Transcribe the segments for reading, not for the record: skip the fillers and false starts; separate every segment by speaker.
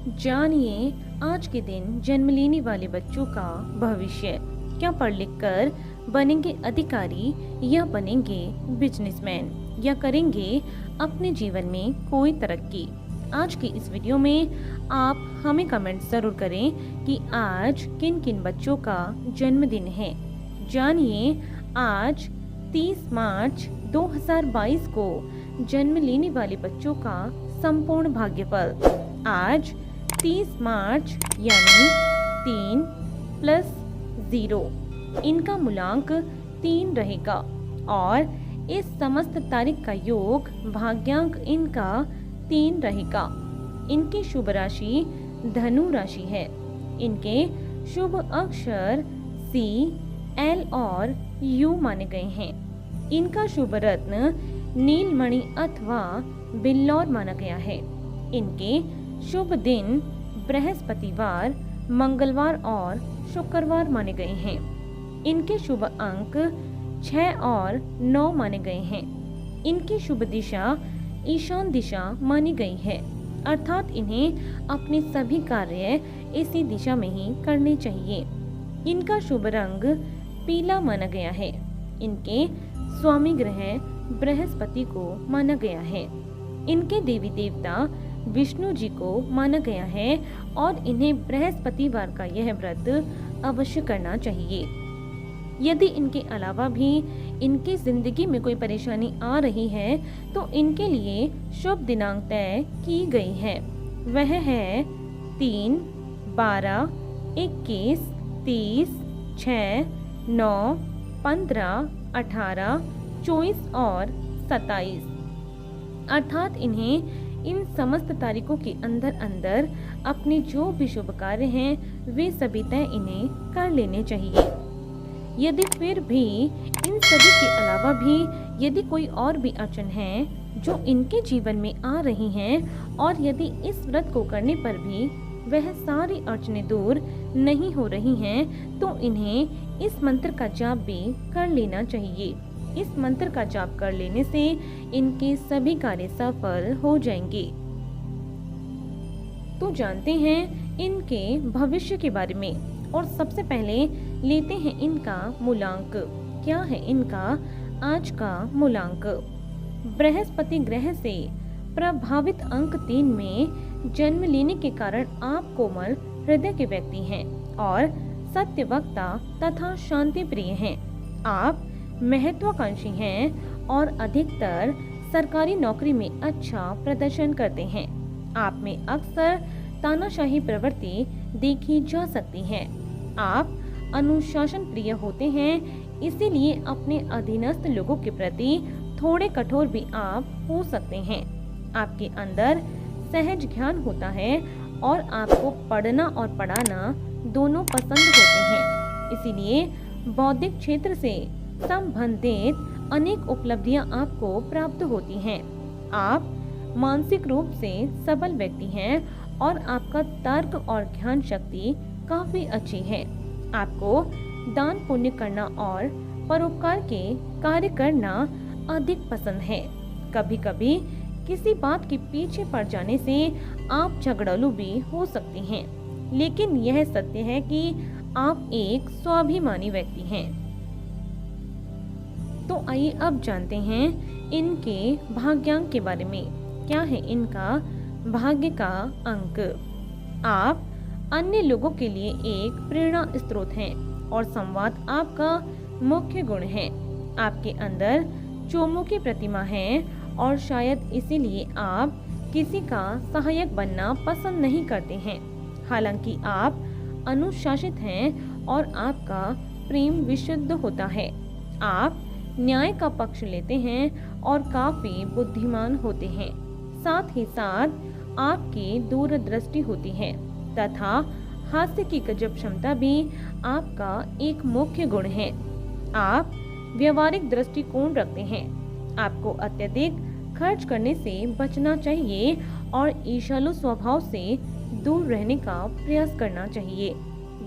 Speaker 1: जानिए आज के दिन जन्म लेने वाले बच्चों का भविष्य। क्या पढ़ लिख कर बनेंगे अधिकारी या बनेंगे बिजनेसमैन या करेंगे अपने जीवन में कोई तरक्की। आज की इस वीडियो में आप हमें कमेंट जरूर करें कि आज किन किन बच्चों का जन्मदिन है। जानिए आज 30 मार्च 2022 को जन्म लेने वाले बच्चों का संपूर्ण भाग्यफल। आज 30 मार्च यानी 3 + 0 इनका मूलांक 3 रहेगा और इस समस्त तारीख का योग भाग्यांक इनका 3 रहेगा। इनकी शुभ राशि धनु राशि है। इनके शुभ अक्षर C, L और U माने गए हैं। इनका शुभ रत्न नीलमणि अथवा बिल्लौर माना गया है। इनके शुभ दिन बृहस्पतिवार, मंगलवार और शुक्रवार माने गए हैं। इनके शुभ अंक 6 और 9 माने गए हैं। इनकी शुभ दिशा ईशान दिशा मानी गई है, अर्थात इन्हें अपने सभी कार्य इसी दिशा में ही करने चाहिए। इनका शुभ रंग पीला माना गया है। इनके स्वामी ग्रह बृहस्पति को माना गया है। इनके देवी देवता विष्णु जी को माना गया है और इन्हें बृहस्पतिवार का यह व्रत अवश्य करना चाहिए। यदि इनके अलावा भी इनकी जिंदगी में कोई परेशानी आ रही है तो इनके लिए शुभ दिनांक तय की गई है। वह है 3, 12, 21, 30, 6, 9, 15, 18, 24 और 27, अर्थात इन्हें इन समस्त तारीखों के अंदर अपने जो भी शुभ कार्य हैं वे सभी तय इन्हें कर लेने चाहिए। यदि फिर भी इन सभी के अलावा भी यदि कोई और भी अड़चन है जो इनके जीवन में आ रही हैं और यदि इस व्रत को करने पर भी वह सारी अड़चनें दूर नहीं हो रही हैं तो इन्हें इस मंत्र का जाप भी कर लेना चाहिए। इस मंत्र का जाप कर लेने से इनके सभी कार्य सफल हो जाएंगे। तो जानते हैं इनके भविष्य के बारे में और सबसे पहले लेते हैं इनका मूलांक। क्या है इनका आज का मूलांक? बृहस्पति ग्रह से प्रभावित अंक 3 में जन्म लेने के कारण आप कोमल हृदय के व्यक्ति हैं और सत्यवक्ता तथा शांति प्रिय हैं। आप महत्वाकांक्षी हैं और अधिकतर सरकारी नौकरी में अच्छा प्रदर्शन करते हैं। आप में अक्सर तानाशाही प्रवृत्ति देखी जा सकती है। आप अनुशासन प्रिय होते हैं, इसीलिए अपने अधीनस्थ लोगों के प्रति थोड़े कठोर भी आप हो सकते हैं। आपके अंदर सहज ज्ञान होता है और आपको पढ़ना और पढ़ाना दोनों पसंद होते हैं, इसीलिए बौद्धिक क्षेत्र से संबंधित अनेक उपलब्धियां आपको प्राप्त होती हैं। आप मानसिक रूप से सबल व्यक्ति हैं और आपका तर्क और ध्यान शक्ति काफी अच्छी है। आपको दान पुण्य करना और परोपकार के कार्य करना अधिक पसंद है। कभी कभी किसी बात के पीछे पड़ जाने से आप झगड़ालू भी हो सकती हैं, लेकिन यह सत्य है कि आप एक स्वाभिमानी व्यक्ति हैं। तो आइए अब जानते हैं इनके भाग्यांक के बारे में। क्या है इनका भाग्य का अंक? आप अन्य लोगों के लिए एक प्रेरणा स्रोत हैं और संवाद आपका मुख्य गुण है। आपके अंदर चौमुखी प्रतिमा है और शायद इसीलिए आप किसी का सहायक बनना पसंद नहीं करते हैं। हालांकि आप अनुशासित हैं और आपका प्रेम विशुद्ध होता है। आप न्याय का पक्ष लेते हैं और काफी बुद्धिमान होते हैं। साथ ही साथ आपकी दूरदृष्टि होती है तथा हास्य की गजब क्षमता भी आपका एक मुख्य गुण है। आप व्यवहारिक दृष्टिकोण रखते हैं। आपको अत्यधिक खर्च करने से बचना चाहिए और ईर्ष्यालु स्वभाव से दूर रहने का प्रयास करना चाहिए।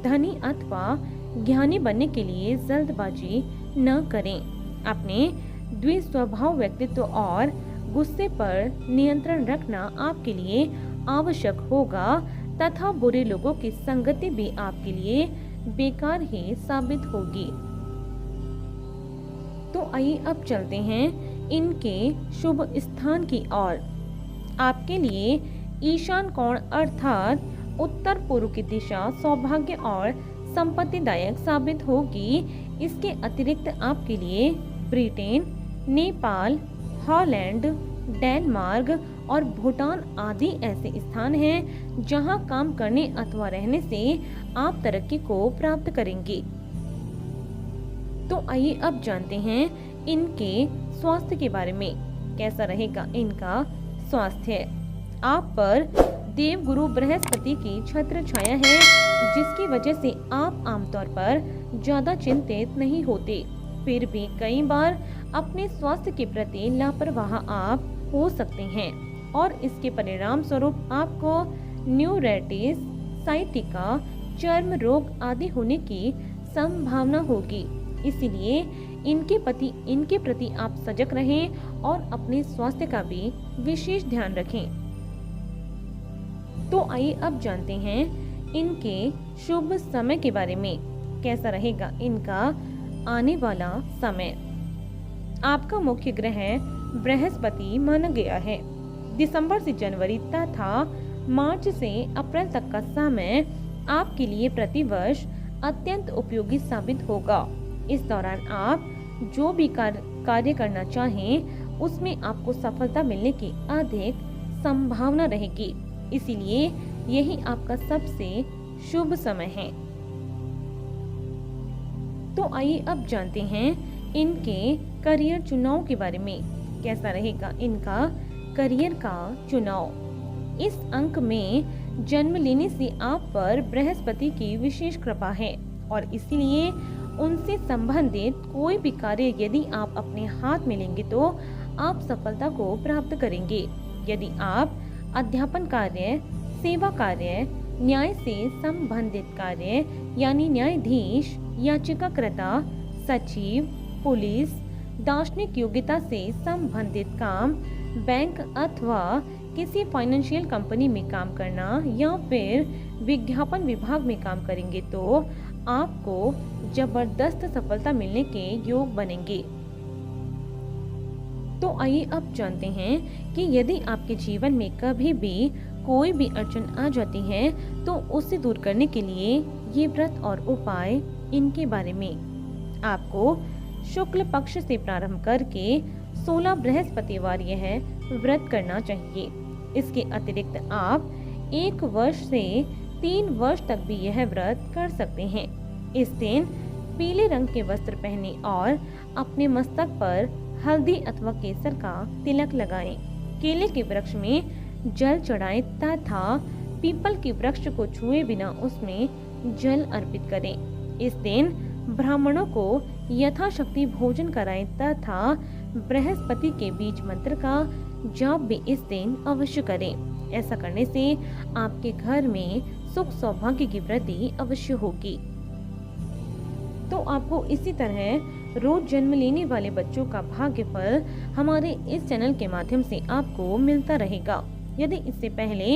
Speaker 1: धनी अथवा ज्ञानी बनने के लिए जल्दबाजी न करें। अपने द्विस्वभाव व्यक्तित्व और गुस्से पर नियंत्रण रखना आपके लिए आवश्यक होगा तथा बुरे लोगों की संगति भी आपके लिए बेकार ही साबित होगी। तो आइए अब चलते हैं इनके शुभ स्थान की ओर। आपके लिए ईशान कोण अर्थात उत्तर पूर्व की दिशा सौभाग्य और संपत्तिदायक साबित होगी। इसके अतिरिक्त आपके लिए ब्रिटेन, नेपाल, हॉलैंड, डेनमार्क और भूटान आदि ऐसे स्थान हैं जहां काम करने अथवा रहने से आप तरक्की को प्राप्त करेंगे। तो आइए अब जानते हैं इनके स्वास्थ्य के बारे में। कैसा रहेगा इनका स्वास्थ्य। आप पर देवगुरु बृहस्पति की छत्र छाया है, जिसकी वजह से आप आमतौर पर ज्यादा चिंतित नहीं होते। फिर भी कई बार अपने स्वास्थ्य के प्रति लापरवाह आप हो सकते हैं और इसके परिणाम स्वरूप आपको न्यूराइटिस, साइटिका, चर्म रोग आदि होने की संभावना होगी। इसीलिए इनके प्रति आप सजग रहें और अपने स्वास्थ्य का भी विशेष ध्यान रखें। तो आइए अब जानते हैं इनके शुभ समय के बारे में। कैसा रहेगा इनका आने वाला समय। आपका मुख्य ग्रह बृहस्पति माना गया है। दिसंबर से जनवरी तथा मार्च से अप्रैल तक का समय आपके लिए प्रतिवर्ष अत्यंत उपयोगी साबित होगा। इस दौरान आप जो भी कार्य करना चाहें उसमें आपको सफलता मिलने की अधिक संभावना रहेगी। इसीलिए यही आपका सबसे शुभ समय है। तो आइए अब जानते हैं इनके करियर चुनाव के बारे में। कैसा रहेगा इनका करियर का चुनाव। इस अंक में जन्म लेने से आप पर बृहस्पति की विशेष कृपा है और इसीलिए उनसे संबंधित कोई भी कार्य यदि आप अपने हाथ में लेंगे तो आप सफलता को प्राप्त करेंगे। यदि आप अध्यापन कार्य, सेवा कार्य, न्याय से संबंधित कार्य यानी न्यायाधीश, याचिकाकर्ता, सचिव, पुलिस, दार्शनिक योग्यता से संबंधित काम, बैंक अथवा किसी फाइनेंशियल कंपनी में काम करना या फिर विज्ञापन विभाग में काम करेंगे तो आपको जबरदस्त सफलता मिलने के योग बनेंगे। तो आइए अब जानते हैं कि यदि आपके जीवन में कभी भी कोई भी अड़चन आ जाती है तो उसे दूर करने के लिए ये व्रत और उपाय इनके बारे में। आपको शुक्ल पक्ष से प्रारंभ करके 16 बृहस्पतिवार यह व्रत करना चाहिए। इसके अतिरिक्त आप 1 वर्ष से 3 वर्ष तक भी यह व्रत कर सकते हैं। इस दिन पीले रंग के वस्त्र पहने और अपने मस्तक पर हल्दी अथवा केसर का तिलक लगाएं। केले के वृक्ष में जल चढ़ाएं तथा पीपल के वृक्ष को छुए बिना उसमें जल अर्पित करें। इस दिन ब्राह्मणों को यथाशक्ति भोजन कराएं तथा बृहस्पति के बीज मंत्र का जाप भी इस दिन अवश्य करें। ऐसा करने से आपके घर में सुख सौभाग्य की वृद्धि अवश्य होगी। तो आपको इसी तरह रोज जन्म लेने वाले बच्चों का भाग्यफल हमारे इस चैनल के माध्यम से आपको मिलता रहेगा। यदि इससे पहले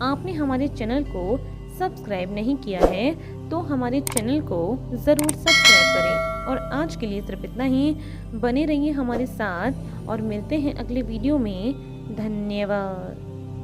Speaker 1: आपने हमारे चैनल को सब्सक्राइब नहीं किया है तो हमारे चैनल को ज़रूर सब्सक्राइब करें। और आज के लिए सिर्फ इतना ही। बने रहिए हमारे साथ और मिलते हैं अगले वीडियो में। धन्यवाद।